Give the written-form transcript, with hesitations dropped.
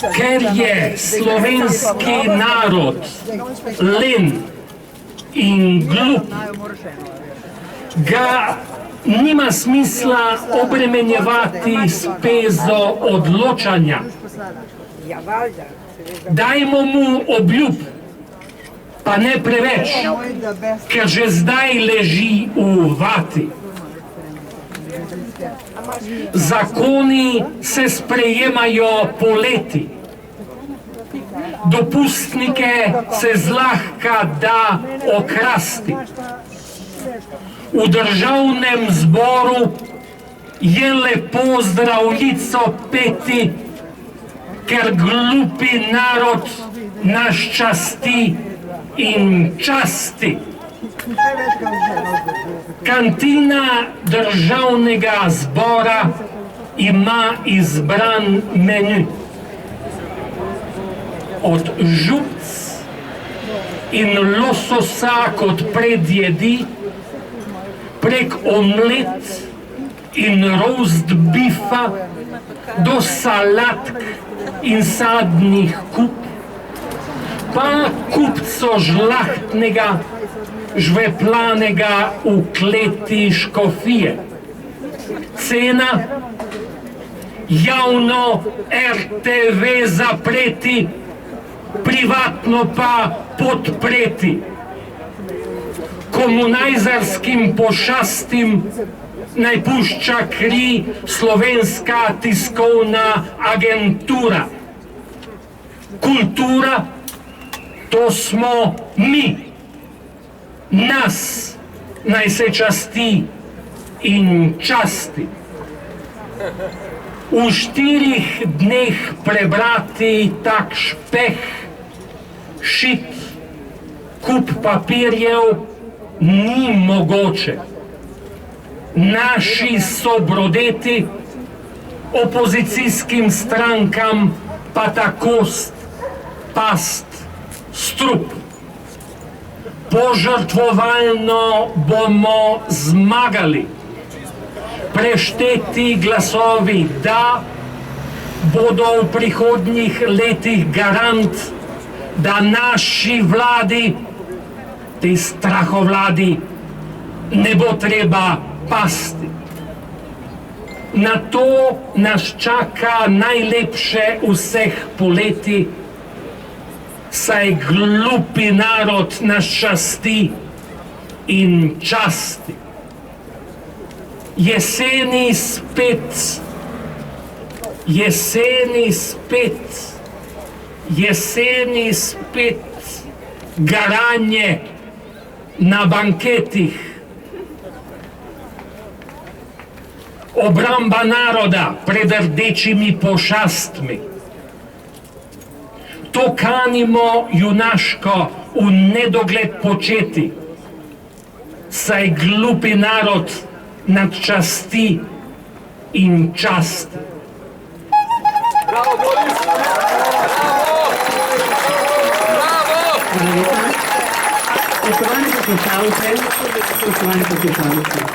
Ker je slovenski narod len in glup, ga nima smisla obremenjevati s pezo odločanja. Dajmo mu obljub, pa ne preveč, ker že zdaj leži v vati. Zakoni se sprejemajo poleti. Dopustnike se zlahka da okrasti. V državnem zboru je lepo zdravljico peti, ker glupi narod nas časti in časti. Kantina državnega zbora ima izbran menu. Od župc in lososa kot predjedi, prek omlet in roast bifa do salatk in sadnih kup, pa kupco žlahtnega, žveplanega v kleti škofije. Cena javno RTV zapreti, privatno pa podpreti. Komunajzarskim pošastim naj pušča kri Slovenska tiskovna agentura. Kultura, to smo mi. Nas naj se časti in časti. V 4 dneh prebrati tak špeh, šit, kup papirjev ni mogoče. Naši sobrodeti, opozicijskim strankam pa ta kost, past, strup. Požrtvovalno bomo zmagali. Prešteti glasovi da bodo v prihodnjih letih garant, da naši vladi, tej strahovladi, ne bo treba pasti. Na to nas čaka najlepše vseh poleti, saj glupi narod nas časti in časti. Jeseni spet, jeseni spet, jeseni spet garanje na banketih. Obramba naroda pred rdečimi pošastmi. To kanimo junaško v nedogled početi, saj glupi narod nad časti in časti. Bravo, Boris! Bravo! Spoštovane poslušalke, spoštovane poslušalce.